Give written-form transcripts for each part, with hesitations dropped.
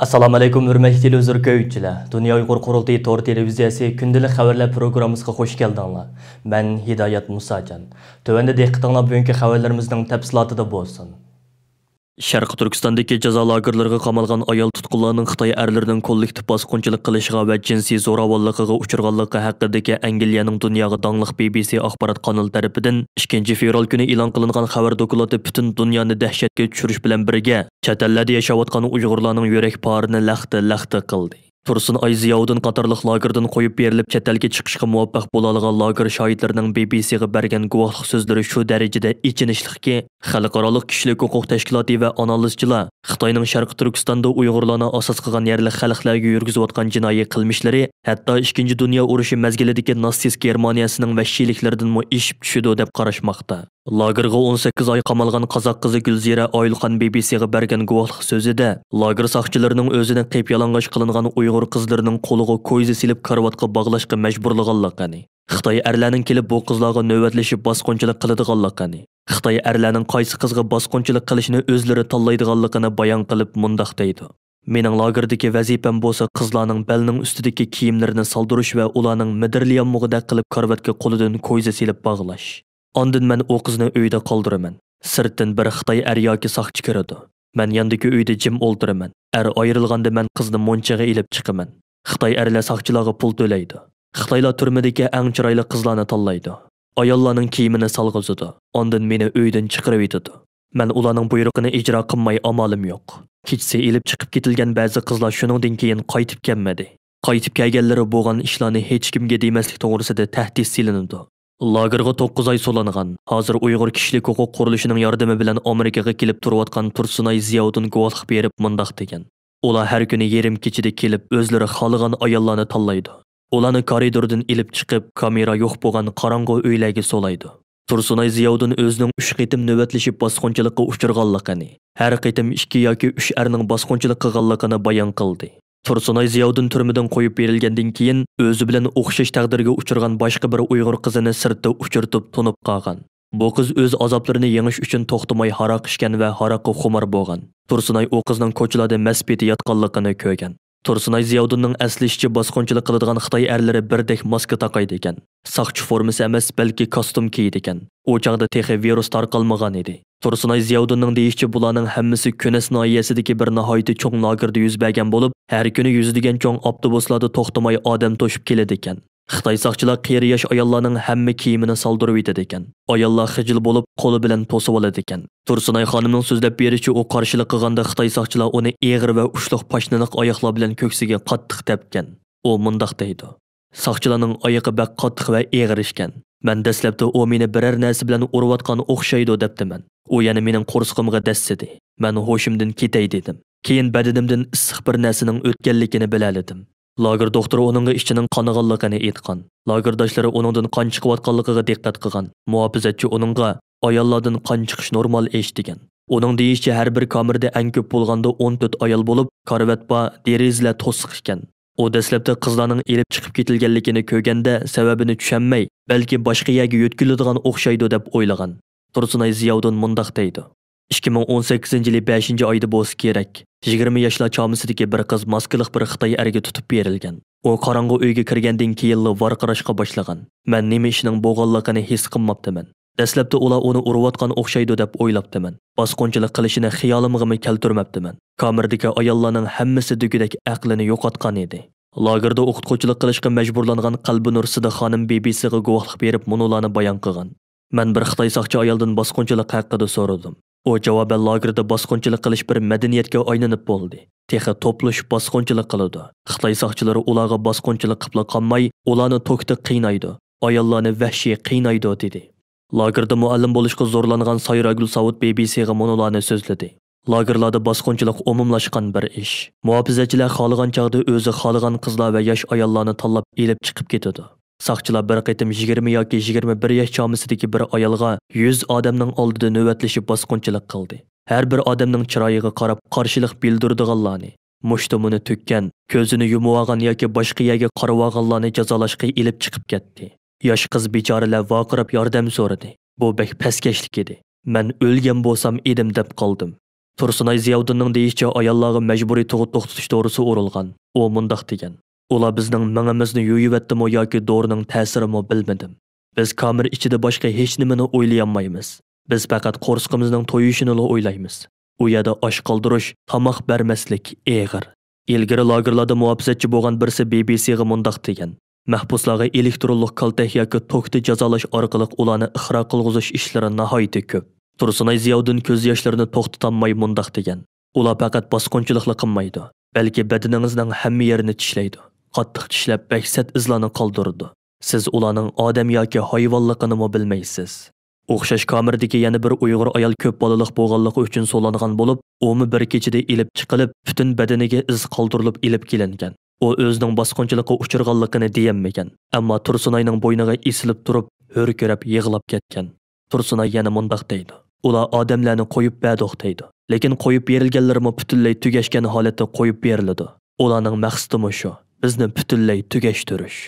Assalamu alaykum hurmatli televiziya Dünya Uyghur Qurultayı Tor televiziyasi gündəlik xəbərlər proqramımızga xoş gəldinglar. Mən Hidayat Musacan. Tövəndə diqqətinizlər bugünkü xəbərlərimizin təfsilatında bolsun. Şərqi Türkistandakı cəza lagerlariga qamalgan ayol tutqunlarning Xitoy erlarining kollektiv bosqinchilik qilishiga va jinsiy zo'ravonligiga uchirganligi haqidagi Angliyaning dunyoga dongliq BBC axborot kanali tarafidan 2 fevral kuni e'lon qilingan xabar doklati butun dunyoni dahshatga tushirish bilan birga chet ellarda yashayotgan Uyg'urlarning yurak porini laxta qildi. Tursun Ayziyovdan qatorliq lagerdan qo'yib berilib chet elga chiqishga muvaffaq bo'la olgan lager shohidlarining BBCga bergan guvohlik so'zlari shu darajada ichinishliqki, xalqaro kishilik huquq tashkiloti va analizchilar Xitoyning Sharq Turkistonda Uyg'urlarni asos qilgan yerlik xalqlarga yurgizayotgan jinoiy qilmishlari hatto 2 dunyo urushi mazgilidagi natsist Germaniyasining vahshiyliklaridan ishib tushidi deb qarashmoqda. Lagerga 18 oy qamalgan qozoq qizi Gulzira Oyilxon BBCga bergan guvohlik so'zida lager soqchilarining o'zini qiyib yalang'och qilingan Uyg'ur qizlarining qo'liga ko'yzi silib karvatga bog'lashga majburlaganligini, Xitoy erlarining kelib bu qizlarga navbatlashib bosqinchilik qiladiganligini, Xitoy erlarining qaysi qizga bosqinchilik qilishni o'zlari tanlaydiganligini bayon qilib mundaq deydi. Mening lagerdagi vazifam bo'lsa qizlarning belning ustidagi kiyimlarini soldirish va ularning midirliyanmug'ida qilib karvatga qo'lidan ko'yzi silib bog'lash. Ondan men o qizni uyda qoldiraman. Sirtdan bir Xitoy er yoki soqchi kiradi. Men yandagi uyda jim o'ldiraman. Er ayrilganda men qizni monchaga ilib chiqaman. Xitoy erlar soqchilarga pul to'laydi. Xitoylar turmadagi eng chiroyli qizlarni tanlaydi. Ayollarning kiyimini solg'izadi. Ondan meni uydan chiqarib etadi. Men ularning buyrug'ini ijro qilmay amalim yo'q. Kechsi ilib chiqib ketilgan ba'zi qizlar shuningdan keyin qaytib kelmadi. Qaytib kelganlari bo'lgan ishlarni hech kimga demaslik to'g'risida tahdid silinadi. Lagerga 9 oy so'langan. Hozir Uyg'ur kishilik huquq qurilishining yordami bilan Amerikaga kelib turayotgan Tursunay Ziyovdan guvohlik berib mundaq degan. Ular har kuni yarim kechida kelib o'zlari xohlagan ayollarni tanlaydi. Ularni koridordan ilib chiqib, kamera yo'q bo'lgan qorong'u uylarga so'laydi. Tursunay Ziyovdan o'zining 3 qitim navbatlashib bosqinchilikka uchirganligini, har qitim 2 yoki 3 erning bosqinchilik qilganligini bayon qildi. Tursunay Ziyovdan turmadan qo'yib berilgandan keyin o'zi bilan o'xshash taqdirga uchirgan boshqa bir Uyg'ur qizini sirtda uchirtib tunib qolgan. Bu qiz o'z azoblarini yengish uchun to'xtamay haroq ichgan va haroqqa xumor bo'lgan. Tursunay o qizning ko'chalarda mast yotganligini ko'rgan. Tursunay Ziyovdanning aslishicha bosqinchilik qiladigan Xitoy erlari birdek maska taqaydi ekan. Soqchi formasi emas, balki kostyum kiydi ekan. O chaqda texi virus tarqalmagan edi. Tursunay Ziyovdanning deyishicha bularning hammasi Kunas noyasidagi bir nihoyatda cho'ng lagerda yuz bergan bo'lib, har kuni yuzadigan cho'ng avtobuslarda to'xtamay odam to'shib keladi ekan. Xitoy soqchilar qiyri yosh ayollarning hamma kiyimini soldirib etadi ekan. Ayollar xijil bo'lib, qo'li bilan to'sib oladi ekan. Tursunay xonimning so'zlab berishicha, u qarshilik qilganda Xitoy soqchilar uni eg'ir va ushliq pashnaliq oyoqlar bilan ko'ksiga qattiq tepgan. U mundaq deydi. Soqchilarning oyoqi bak qattiq va eg'ir ishkan. Men dastlabda u meni biror narsa bilan urayotgan o'xshaydi debdiman. U yana mening qo'rsqimga dassidi. Men hoshimdan ketay dedim. Keyin badanimdan issiq bir narsaning o'tganligini bilaladim. Lager doktori uningga ichining qoniganligini aytgan. Lagerdoshlari uningdan qon chiqayotganligiga diqqat qilgan. Muhofizatchi uningga ayollardan qon chiqish normal ish degan. Uning deyishicha har bir kamerada eng ko'p bo'lganda 14 ayol bo'lib, karvatba derizlar to'siq ekan. U dastlabda qizlarning elib chiqib ketilganligini ko'rganda sababini tushunmay, balki boshqa yerga yo'tkiladigan o'xshaydi deb o'ylagan. Tursunay Ziyovdan mundaq deydi. 2018-yil 5-oyda bo'lsa kerak. 20 yoshlar chomisidagi bir qiz maskaliq bir Xitoy erga tutib berilgan. U qorong'u uyga kirgandan keyin varqirashga boshlagan. Men nima ishning bo'lganligini his qilmabdiman. Dastlabda ular uni urayotgan o'xshaydi deb o'ylabdiman. Bosqinchilik qilishini xiyolimga keltirmabdiman. Kamerdagi ayollarning hammasi degudek aqlini yo'qotgan edi. Lagerda o'qituvchilik qilishga majburlangan Qalbinur Sida xonim BBCga guvohlik berib munolarni bayon qilgan. Men bir Xitoy soqchi ayoldan bosqinchilik haqida so'radim. O javoban lagerda bosqinchilik qilish bir madaniyatga aylanib bo'ldi. Texi to'plish bosqinchilik qiladi. Xitoy soqchilari ularga bosqinchilik qilib qolmay, ularni to'kda qiynaydi. Ayollarni vahshiy qiynaydi dedi. Lagerda muallim bo'lishga zo'rlangan Sayragul Savut BBCga monolarni so'zladi. Lagerlarda bosqinchilik umumlashgan bir ish. Muhofizatchilar xohlagan chaqda o'zi xohlagan qizlar va yosh ayollarni tanlab elib chiqib ketadi. Soqchilar bir qitim 20 yoki 21 yosh chomisidagi bir ayolga 100 odamning oldida navbatlashib bosqinchilik qildi. Har bir odamning chiroyiga qarab qarshilik bildirdiganlarni, mushtumini to'kkan, ko'zini yumib yoki boshqa yerga qarab olganlarni jazolashga elib chiqib ketdi. Yosh qiz bechoralar vaqirab yordam so'radi. Bu bek paskashlik edi. Men o'lgan bo'lsam edim deb qoldim. Tursunay Ziyoddinning deyishicha ayollarga majburiy tug'ut to'xtatish dorisi urilgan. U mundaq degan: "Ular bizning mingimizni yuyivetdimi yoki dorining ta'sirimi bilmadim. Biz kamera ichida boshqa hech nimani o'ylayolmaymiz. Biz faqat qo'rsqimizning to'yishini o'ylaymiz. U yerda osh qoldirish, tomoq bermaslik eg'ir." Ilgari lagerlarda muhofizatchi bo'lgan birisi BBC'ga mundaq degan: "Mahbuslarga elektronlik kaltak yoki tokda jazolash orqali ularni ixro qilg'izish ishlari nihoyatda ko'p." Tursunay Ziyoddin ko'z yoshlarini to'xtatolmay mundaq degan: "Ular faqat bosqinchilikla qilmaydi, balki badaningizning hamma yerini tishlaydi. Qattiq tishlab baksat izlarni qoldirdi. Siz ularning odam yoki hayvonligini bilmaysiz." O'xshash kameradagi yana bir Uyg'ur ayol ko'p bolaliq bo'lganligi uchun so'langan bo'lib, umi bir kechada ilib chiqilib, butun badaniga iz qoldirilib ilib kelingan. U o'zining bosqinchilikqa uchirganligini deyolmagan, ammo Tursunayning bo'yniga esilib turib, hurkirab yig'lab ketgan. Tursunay yana mundaq deydi: "Ular odamlarni qo'yib berdiq deydi, lekin qo'yib berilganlarimi butunlay tugashgan holatda qo'yib beriladi. Ularning maqsadi shu, bizni butunlay tugashtirish."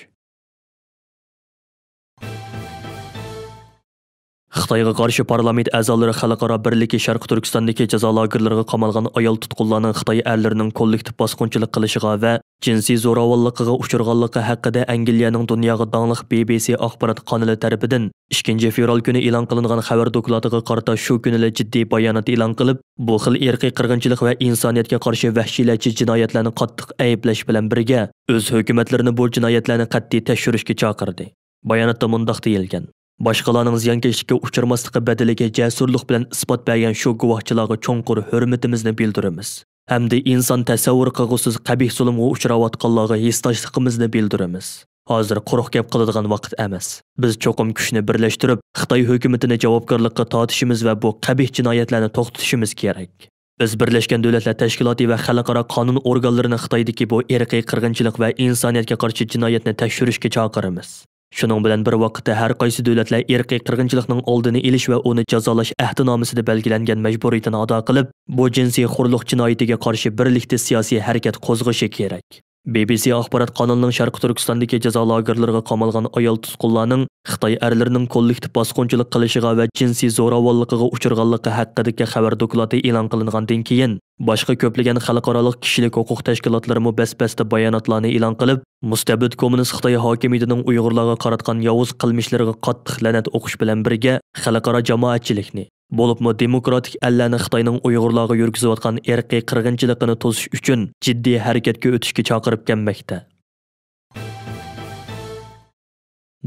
Xitoyga qarshi parlament a'zolari xalqaro birligi Sharq Turkistondagi jazo lagerlariga qamalgan ayol tutqunlarning Xitoy erlarining kollektiv bosqinchilik qilishiga va jinsiy zo'ravonligiga uchirganligi haqida Angliyaning dunyoga dongliq BBC axborot kanali tarafidan 2 fevral kuni e'lon qilingan xabar dokladiga qarata shu kunli jiddiy bayonot e'lon qilib, bu xil irqiy qirg'inchilik va insoniyatga qarshi vahshiylarcha jinoyatlarni qattiq ayblash bilan birga o'z hukumatlarini bu jinoyatlarni qat'iy tekshirishga chaqirdi. Bayonotda mundaq deyilgan: "Boshqalarning ziyonkashlikka uchirmasligi badaliga jasurlik bilan isbot bergan shu guvohchilarga cho'nqur hurmatimizni bildiramiz. Hamda inson tasavvur qilg'usiz qabih zulmga uchrayotganlarga hissdoshligimizni bildiramiz. Hozir quruq gap qiladigan vaqt emas. Biz cho'qim kuchni birlashtirib, Xitoy hukumatini javobgarlikka tortishimiz va bu qabih jinoyatlarni to'xtatishimiz kerak. Biz Birlashgan Davlatlar Tashkiloti va xalqaro qonun organlarini Xitoydagi bu irqiy qirg'inchilik va insoniyatga qarshi jinoyatni tekshirishga chaqiramiz. Shuning bilan bir vaqtda har qaysi davlatlar irqiy qirg'inchilikning oldini olish va uni jazolash ahdnomasida belgilangan majburiyatini ado qilib, bu jinsiy xo'rlik jinoyatiga qarshi birlikda siyosiy harakat qo'zg'ashi kerak." BBC axborot kanalining Sharq Turkistondagi jazo lagerlariga qamalgan ayol tutqunlarning Xitoy erlarining kollektiv bosqinchilik qilishiga va jinsiy zo'ravonligiga uchirganligi haqidagi xabar doklati e'lon qilingandan keyin boshqa ko'plagan xalqaro kishilik huquq tashkilotlari bas-basta bayonotlarni e'lon qilib, mustabid kommunist Xitoy hokimiyatining Uyg'urlarga qaratgan yovuz qilmishlariga qattiq la'nat o'qish bilan birga xalqaro jamoatchilikni, bo'libmi demokratik allarni Xitoyning Uyg'urlarga yurgizayotgan irqiy qirg'inchiligini to'sish uchun jiddiy harakatga o'tishga chaqirib kelmoqda.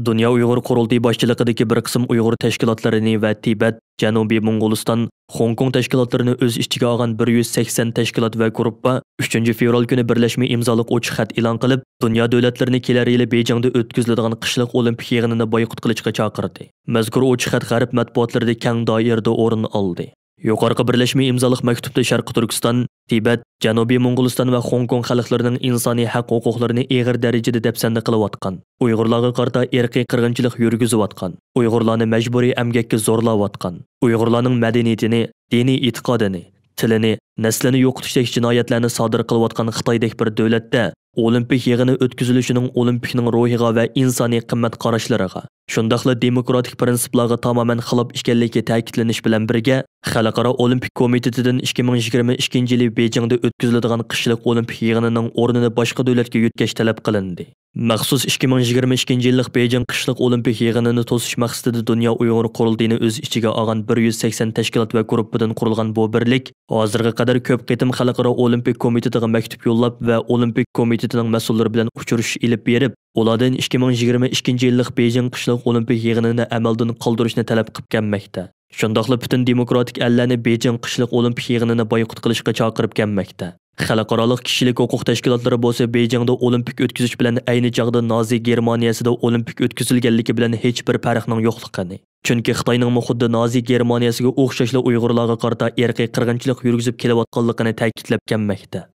Dünya Uyghur Qurultayı başçılığındaki bir qism Uyghur təşkilatlarını və Tibet, Janubiy Mongoliston, Hong Kong təşkilatlarını öz içigə alğan 180 təşkilat və qruppa 3 fevral günü birləşmə imzalıq ochiq xat e'lon qilib, dünya dövlətlərini kelar yili Beijingdə o'tkaziladigan qishliq olimpik yig'inini boykot qilishga chaqirdi. Mazkur ochiq xat g'arb matbuotlarida keng doirada o'rin oldi. Yuqorqi birlashma imzoliq maktubda Sharq Turkiston, Tibet, Janubiy Mongoliston va Hong Kong xalqlarining insoniy haq huquqlarini og'ir darajada dafsanda qilayotgan, Uyg'urlarga qarata irqiy qirg'inchilik yurgizayotgan, Uyg'urlarni majburiy emgakka zo'rlayotgan, Uyg'urlarning madaniyatini, diniy e'tiqodini, tilini, naslini yo'qotishdagi jinoyatlarni sodir qilayotgan Xitoydek bir davlatda olimpik yig'ini o'tkazilishining olimpikning ruhiga va insoniy qimmat qarashlariga, shundaqla demokratik prinsiplarga tamoman xilof ekanligi ta'kidlanish bilan birga, Xalqaro Olimpik Komitetidan 2022 yili Beijingda o'tkaziladigan qishliq olimpik yig'inining o'rnini boshqa davlatga yutkash talab qilindi. Maxsus 2022 yillik Beijing qishliq olimpik yig'inini to'sish maqsadida Dunyo Uyg'ur Qurultayini o'z ichiga olgan 180 tashkilot va guruhdan qurilgan bu birlik hozirga qadar ko'p qitim Xalqaro Olimpik Komitetiga maktub yo'llab va Olimpik Komitetining mas'ullari bilan uchrashish ilib berib, ulardan 2022 yillik Beijing qishliq olimpik yig'inini amaldan qoldirishni talab qilib kelmoqda. Shundaqla butun demokratik allarni Beijing qishliq olimpik yig'inini boykot qilishga chaqirib kelmoqda. Xalqaro kishilik huquq tashkilotlari bo'lsa Beijingda olimpik o'tkazish bilan ayni chaqda Nazi Germaniyasida olimpik o'tkazilganligi bilan hech bir farqning yo'qligini. Chunki Xitoyning xuddi Nazi Germaniyasiga o'xshashli Uyg'urlarga qarata irqiy qirg'inchilik yurgizib kelayotganligini ta'kidlab kelmoqda.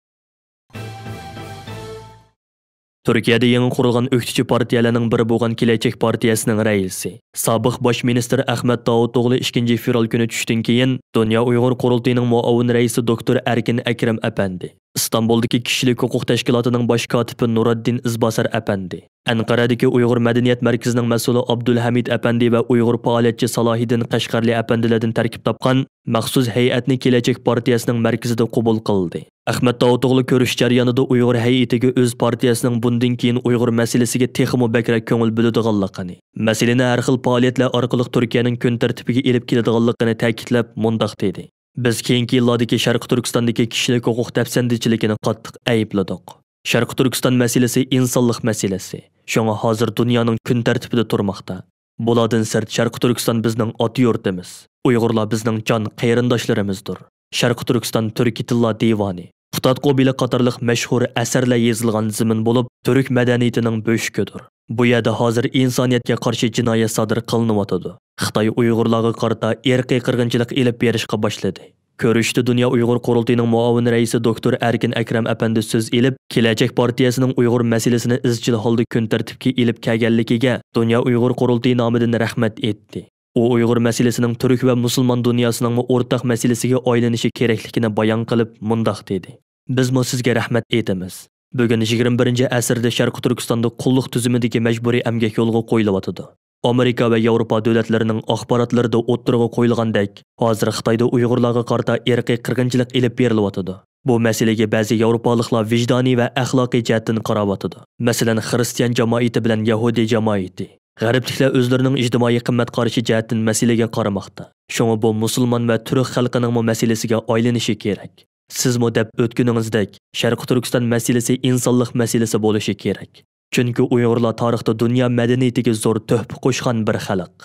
Turkiyada yangi qurilgan o'qituvchi partiyalarning biri bo'lgan Kelajak partiyasining raisi, sobiq bosh ministr Ahmad Davuto'g'li 2 fevral kuni tushdan keyin Dunyo Uyg'ur Qurultayining muavin raisi doktor Erkin Akram apandi İstanbul'daki Kişilik Hukuk Teşkilatı'nın baş katibi Nuraddin İzbasar Efendi, Ankara'daki Uyghur Medeniyet Merkezi'nin mesulü Abdülhamid Efendi ve Uyghur faoliyatçı Salahiddin Qashqarli Efendilerden terkip tapkan maxsus heyetni Gelecek Partiyasının merkezinde qabul qildi. Ahmet Davutoğlu görüş jarayonida Uyghur heyetiga o'z partiyasining bundan keyin Uyghur masalasiga texmo bakrak ko'ngil bo'ladiganligini, masalani har xil faoliyatlar orqali Turkiyaning kun tartibiga elib keladiganligini ta'kidlab mundaq dedi. Biz keyingi yillardagi Sharq Turkistondagi kishilik huquq tafsandichiligini qattiq ayibladik. Sharq Turkiston masalasi insonlik masalasi. Shunga hozir dunyoning kun tartibida turmoqda. Bulardan sirt Sharq Turkiston bizning ot yurtimiz. Uyg'urlar bizning jon qarindoshlarimizdir. Sharq Turkiston Turkiy tillar divoni, Xutat Qobili qatorliq mashhur asarlar yozilgan zamin bo'lib, turk madaniyatining bo'shkidir. Bu yerda hozir insoniyatga qarshi jinoyat sodir qilinayotdi. Xitoy Uyg'urlarga qarata irqiy qirg'inchilik elib berishga boshladi. Ko'rishda Dunyo Uyg'ur qurultiyining muavin raisi doktor Erkin Akram apandi so'z elib, Kelajak partiyasining Uyg'ur masalasini izchil holda kun tartibga elib kelganligiga Dunyo Uyg'ur qurultiyi nomidan rahmat etdi. U Uyg'ur masalasining turk va musulmon dunyosining o'rtaq masalasiga aylanishi kerakligini bayon qilib mundaq dedi. Biz sizga rahmat etamiz. Bugun 21-asrda Sharq Turkistonda qulluq tuzumidagi majburiy emgak yo'lga qo'yilyapti. Amerika va Yevropa davlatlarining axborotlarida o'ttirg'i qo'yilgandek, hozir Xitoyda Uyg'urlarga qarata irqiy qirg'inchilik elib berilyapti. Bu masalaga ba'zi Yevropaliklar vijdoniy va axloqiy jihatdan qarayapti. Masalan, xristian jamoati bilan Yahudi jamoati. G'arbliklar o'zlarining ijtimoiy qimmat qarashi jihatdan masalaga qaramoqda. Shunga bu musulmon va turk xalqining masalasiga aylanishi kerak. Sizmi deb o'tkuningizdek, Sharq Turkiston masalasi insonlik masalasi bo'lishi kerak. Chunki Uyg'urlar tarixda dunyo madaniyatiga zo'r tuhfa qo'shgan bir xalq.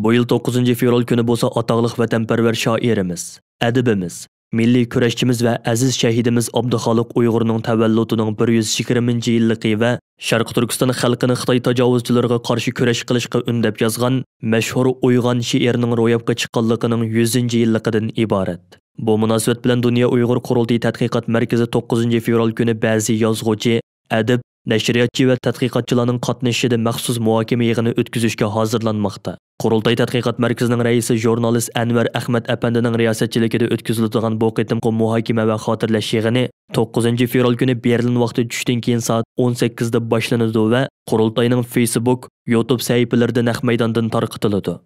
Bu yil 9-fevral kuni bo'lsa ataqliq vatanparvar shoirimiz, adibimiz, milliy kurashchimiz va aziz shahidimiz Abduxoliq Uyg'urning tavalludining 120-yilligi va Sharq Turkiston xalqini Xitoy tajovuzchilariga qarshi kurash qilishga undab yozgan mashhur Uyg'on she'rining ro'yobga chiqqanligining 100-yilligidan iborat. Bu munosabat bilan Dunyo Uyg'ur qurultiyi tadqiqot markazi 9-fevral kuni ba'zi yozuvchi, adib, nashriyatchi va tadqiqotchilarning qatnashishida maxsus muhokama yig'ini o'tkazishga hozirlanmoqda. Qurultay tadqiqot markazining raisi jurnalist Anvar Ahmad apandining riyosatchiligida o'tkaziladigan bu qitimqi muhokama va xotirlash yig'ini 9-fevral kuni Berlin vaqti tushdan keyin soat 18 da boshlanadi va qurultayning Facebook, YouTube sahifalarida naq maydondan tarqatiladi.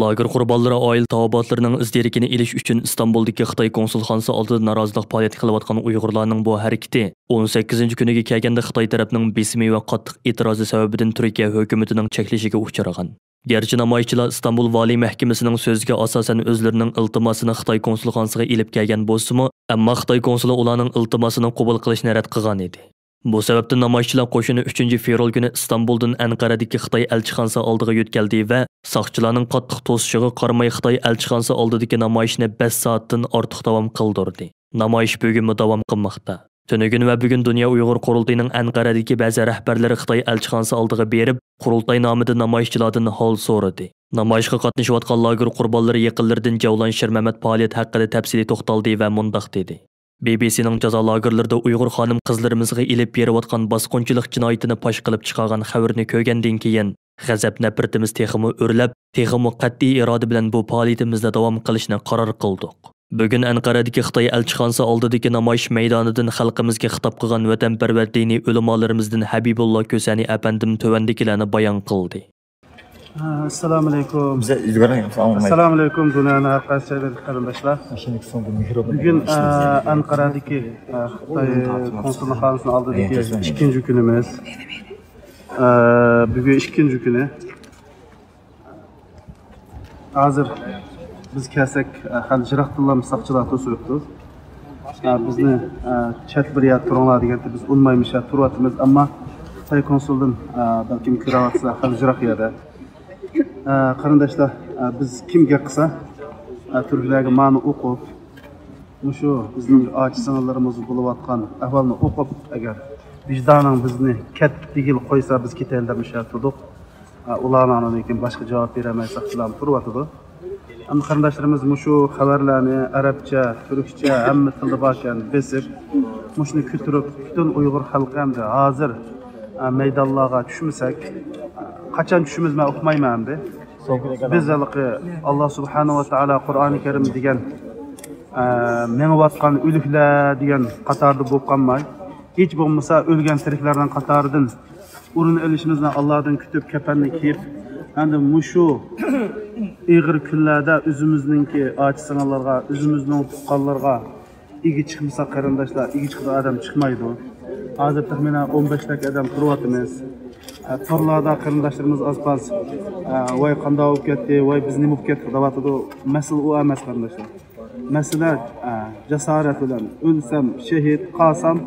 Lager qurbonlari oil tavobatlarining izdirikini ilish uchun İstanbuldagi Xitoy konsulxonasi oldida norozilik faoliyat qilayotgan Uyg'urlarning bu harakati 18-kuniga kelganda Xitoy tarafining besimi va qattiq e'tirozi sababidan Turkiya hukumatining cheklashiga uchragan. Gerçi namoyishchilar İstanbul Valiy Mahkamasining so'ziga asosan o'zlarining iltimosini Xitoy konsulxonasiga elib kelgan bo'lsa-mu, ammo Xitoy konsuli ularning iltimosini qabul qilishni rad qilgan edi. Bu sababdan namoyishchilar qo'shini 3-fevral kuni İstanbuldan Anqaradagi Xitoy elchixonasi oldiga yo'tkaldi va soqchilarning qattiq to'sishiga qaramay Xitoy elchixonasi oldidagi namoyishni 5 soatdan ortiq davom qildirdi. Namoyish bugun davom qilmoqda. Tunugun va bugun Dunyo Uyg'ur qurultayining Anqaradagi ba'zi rahbarlari Xitoy elchixonasi oldiga berib, qurultay nomida namoyishchilardan hol so'radi. Namoyishga qatnashayotgan lager qurbonlari yaqinlaridan Javlon Shirmamat faoliyat haqida tafsiliy to'xtaldi va mundaq dedi. BBC'ning jazo lagerlarida Uyg'ur xonim qizlarimizga elib berayotgan bosqinchilik jinoyatini fosh qilib chiqargan xabarni ko'rgandan keyin g'azab nafratimiz texmi o'rlab, texmi qat'iy iroda bilan bu faoliyatimizda davom qilishni qaror qildik. Bugun Anqaradagi Xitoy elchixonasi oldidagi namoyish maydonidan xalqimizga xitob qilgan vatanparvar diniy ulamolarimizdan Habibullo Ko'sani apandim tovandikilarni bayon qildi. Assalomu alaykum. Assalomu alaykum dunyoning har qaysi qarindoshlar. Bugun Anqaradagi Xitoy konsulxonasi oldidagi 2-kunimiz. Bugun 2-kuni. Hozir biz kelsak hali jiroqdan saqchilar to'sibdi. Bizni chat bir yer turinglar deganda biz unmaymiz, turyapmiz, ammo Xitoy konsuldan balkim kiravotsa hali jiroq yerda. Qarindoshlar, biz kimga qilsa turklarga ma'ni o'qib, shu bizning ojiz singillarimiz bo'layotgan ahvolni o'qib, agar vijdoning bizni katta qo'ysa biz ketaylik turdik. Ularning lekin boshqa javob bermaysak bilan turyapti. Ammo qarindoshlarimiz shu xabarlarni arabcha, turkcha, hamma tilda bor ekan besib, shuni ko'tarib, butun Uyg'ur xalqi hamda hozir maydonlarga tushmasak, qachon tushimiz men o'qimayman endi. Biz Allah subhanahu wa ta'ala Qur'oni Karim degan menvatgan ölükler degan qatorda bo'lib qolmay, hech bo'lmasa o'lgan tiriklardan qatoridan o'rin olishimizni Allohdan kutib kafanni kiyib, endi mushu ig'ir kunlarda o'zimizningki ochisanlarga, o'zimizning tuqqanlarga igi chiqmasa qarindoshlar, igi chiqdi odam chiqmaydi. Hozir taxminan 15 tak odam turyapmiz. Torlarda qarindoshlarimiz azpaz voy qanday bo'lib ketdi, voy biz nima bo'lib ketdi deyapti. Mas'ul u emas qarindoshlar. Masala jasorat bilan o'lsam shahid, qolsam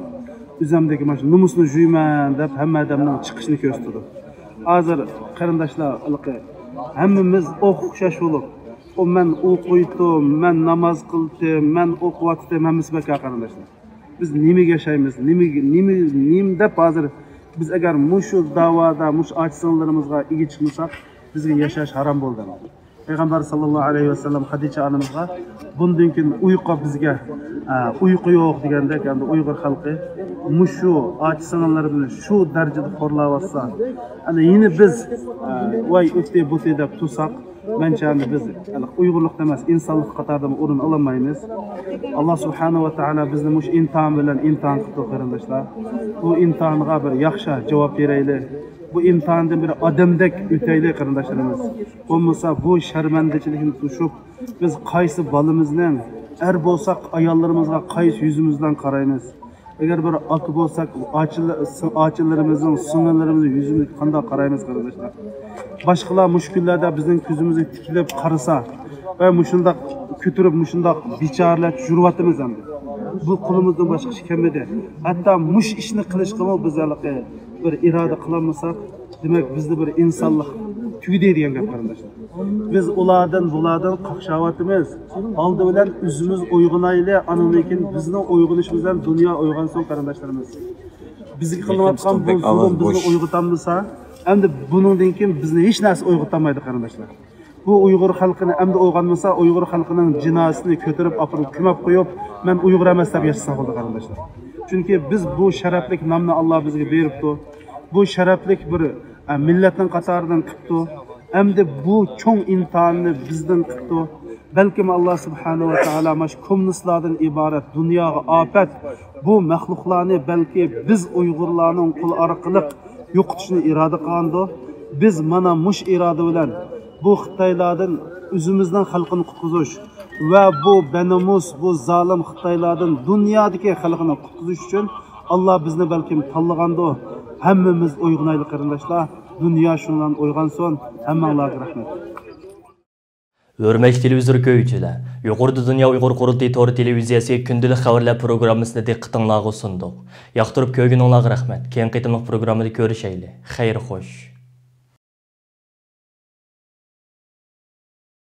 o'zimdagi mana shu numusni juyman deb hamma odamning chiqishini ko'rsatdi. Hozir qarindoshlar hammamiz o'xshash bo'lib, men o'qiydim, men namoz qildim, men o'qiyotdim, hammamiz baka qarindoshlar. Biz nimaga yashaymiz? Nima deb hozir biz agar mushu da'voda, mush ochsinlarimizga ega chiqmasak, bizga yashash harom bo'ldi. Payg'ambar sallallohu alayhi vasallam Xadicha onamizga bundan keyin uyqu bizga uyqu yo'q degandek, endi Uyg'ur xalqi mushu ochsinlar bilan shu darajada xo'rlayotsa, ana yine biz voy o'tdi bo'tdi deb tursak, mencha biz Uyg'urlikda emas, insonlik qatorida o'rin olmaymiz. Alloh subhanahu va taolo bizni mush imtihon bilan imtihon qildi qarindoshlar. Bu imtihonga bir yaxshi javob beraylik. Bu imtihondan bir odamdek o'taylik qarindoshlarimiz. Bo'lmasa bu sharmandachilikni tushib, biz qaysi bolamizning bo'lsak ayollarimizga qaysi yuzimizdan qaraymiz. Agar bir aka bo'lsak, ochilarimizning, sing'illarimizning yuzini qanday qaraymiz qarindoshlar. Boshqalar mushkullarda bizning ko'zimizni tikilib qarasa va mushundaq ko'tirib, mushundaq bechoralar yuriyapmiz endi. Bu qo'limizdan boshqa ish kelmadi. Hatto mush ishni qilishga biz bir iroda qilmasak, demak bizda bir insonlik tugdi degan gap qarindoshlar. Biz bulardan qaqshavatimiz. Oldi bilan o'zimiz uyg'onayli, lekin bizning uyg'onishimiz bilan dunyo uyg'onsin qarindoshlarimiz. Bizga qilinayotgan bu zulm bizni uyg'otamasa, endi buningdan keyin bizni hech narsa uyg'otamaydi qarindoshlar. Bu Uyg'ur xalqini endi uyg'onmasa, Uyg'ur xalqining jinoyatini ko'tarib, apirib, ko'mab qo'yib, men Uyg'ur emas deb yashasa bo'ldi qarindoshlar. Chunki biz bu sharaflik nomni Alloh bizga beribdi. Bu sharaflik bir millatning qatoridan qilibdi. Endi bu cho'ng imtihonni bizdan qilibdi. Balkim Alloh subhanahu va taolo mash kommunistlardan iborat dunyoga ofat bu maxluqlarni balki biz Uyg'urlarning qo'l orqali yo'qotishni iroda qildi. Biz mana mush iroda bilan bu Xitoylardan o'zimizning xalqini qutqizish va bu benamus, bu zolim Xitoylardan dunyodagi xalqini qutqizish uchun Alloh bizni balkim tanlagandi. Hammamiz uyg'onaylik qarindoshlar. Dunyo shundan uyg'onsin. Hammanglarga rahmat. Hürmetli televizor ko'yuvchilar, yuqorida Dunyo Uyg'ur qurultiyi to'g'ri televiziyasi kundalik xabarlar programmasini diqqatingizga sundik. Yoqtirib ko'rganingizga rahmat. Keyingi qitimliq programmada ko'rishaylik. Xayr xo'sh.